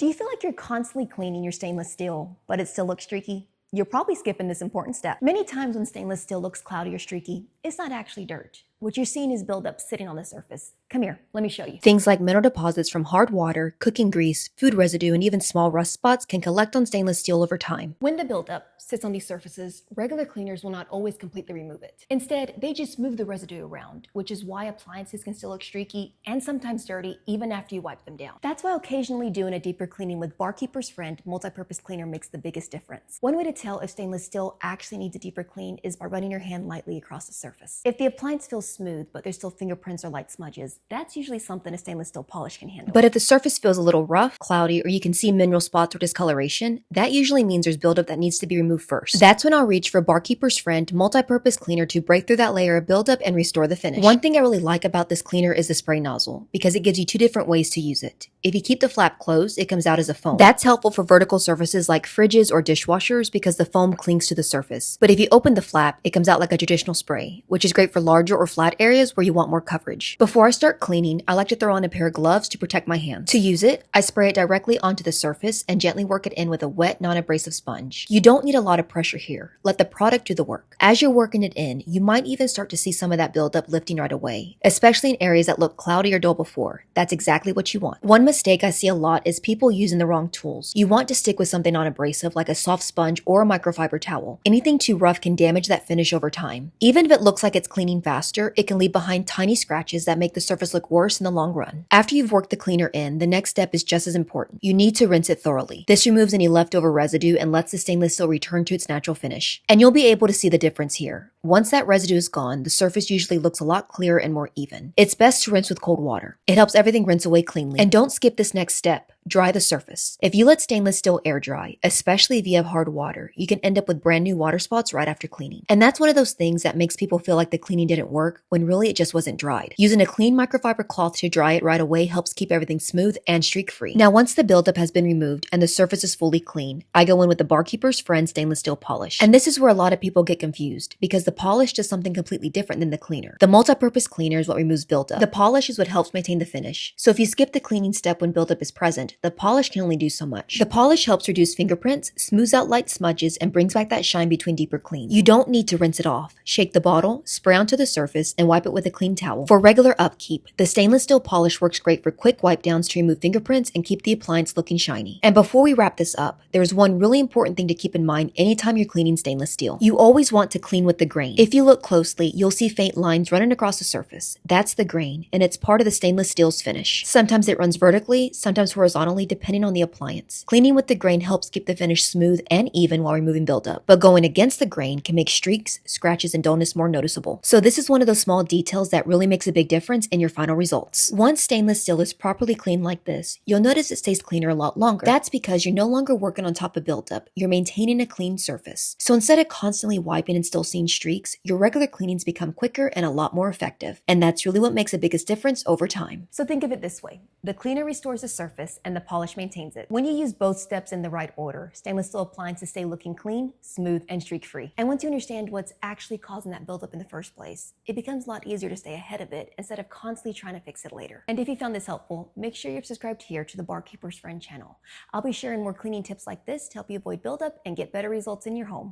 Do you feel like you're constantly cleaning your stainless steel, but it still looks streaky? You're probably skipping this important step. Many times when stainless steel looks cloudy or streaky, it's not actually dirt. What you're seeing is buildup sitting on the surface. Come here, let me show you. Things like mineral deposits from hard water, cooking grease, food residue, and even small rust spots can collect on stainless steel over time. When the buildup sits on these surfaces, regular cleaners will not always completely remove it. Instead, they just move the residue around, which is why appliances can still look streaky and sometimes dirty even after you wipe them down. That's why occasionally doing a deeper cleaning with Barkeeper's Friend multi-purpose cleaner makes the biggest difference. One way to tell if stainless steel actually needs a deeper clean is by running your hand lightly across the surface. If the appliance feels smooth, but there's still fingerprints or light smudges, that's usually something a stainless steel polish can handle. But if the surface feels a little rough, cloudy, or you can see mineral spots or discoloration, that usually means there's buildup that needs to be removed first. That's when I'll reach for Barkeeper's Friend multi-purpose cleaner to break through that layer of buildup and restore the finish. One thing I really like about this cleaner is the spray nozzle, because it gives you two different ways to use it. If you keep the flap closed, it comes out as a foam. That's helpful for vertical surfaces like fridges or dishwashers because the foam clings to the surface. But if you open the flap, it comes out like a traditional spray, which is great for larger or flat areas where you want more coverage. Before I start cleaning, I like to throw on a pair of gloves to protect my hands. To use it, I spray it directly onto the surface and gently work it in with a wet, non-abrasive sponge. You don't need a lot of pressure here. Let the product do the work. As you're working it in, you might even start to see some of that buildup lifting right away, especially in areas that look cloudy or dull before. That's exactly what you want. One mistake I see a lot is people using the wrong tools. You want to stick with something non-abrasive like a soft sponge or a microfiber towel. Anything too rough can damage that finish over time. Even if it looks like it's cleaning faster, it can leave behind tiny scratches that make the surface look worse in the long run. After you've worked the cleaner in, the next step is just as important. You need to rinse it thoroughly. This removes any leftover residue and lets the stainless steel return to its natural finish. And you'll be able to see the difference here. Once that residue is gone, the surface usually looks a lot clearer and more even. It's best to rinse with cold water. It helps everything rinse away cleanly. And don't skip this next step. Dry the surface. If you let stainless steel air dry, especially if you have hard water, you can end up with brand new water spots right after cleaning. And that's one of those things that makes people feel like the cleaning didn't work when really it just wasn't dried. Using a clean microfiber cloth to dry it right away helps keep everything smooth and streak-free. Now, once the buildup has been removed and the surface is fully clean, I go in with the Barkeeper's Friend stainless steel polish. And this is where a lot of people get confused because the polish does something completely different than the cleaner. The multi-purpose cleaner is what removes buildup. The polish is what helps maintain the finish. So if you skip the cleaning step when buildup is present, the polish can only do so much. The polish helps reduce fingerprints, smooths out light smudges, and brings back that shine between deeper cleans. You don't need to rinse it off. Shake the bottle, spray onto the surface, and wipe it with a clean towel. For regular upkeep, the stainless steel polish works great for quick wipe downs to remove fingerprints and keep the appliance looking shiny. And before we wrap this up, there's one really important thing to keep in mind anytime you're cleaning stainless steel. You always want to clean with the grain. If you look closely, you'll see faint lines running across the surface. That's the grain, and it's part of the stainless steel's finish. Sometimes it runs vertically, sometimes horizontally, depending on the appliance. Cleaning with the grain helps keep the finish smooth and even while removing buildup, but going against the grain can make streaks, scratches, and dullness more noticeable. So this is one of those small details that really makes a big difference in your final results. Once stainless steel is properly cleaned like this, you'll notice it stays cleaner a lot longer. That's because you're no longer working on top of buildup, you're maintaining a clean surface. So instead of constantly wiping and still seeing streaks, your regular cleanings become quicker and a lot more effective. And that's really what makes the biggest difference over time. So think of it this way. The cleaner restores the surface and the polish maintains it. When you use both steps in the right order, stainless steel appliances stay looking clean, smooth, and streak-free. And once you understand what's actually causing that buildup in the first place, it becomes a lot easier to stay ahead of it instead of constantly trying to fix it later. And if you found this helpful, make sure you're subscribed here to the Barkeeper's Friend channel. I'll be sharing more cleaning tips like this to help you avoid buildup and get better results in your home.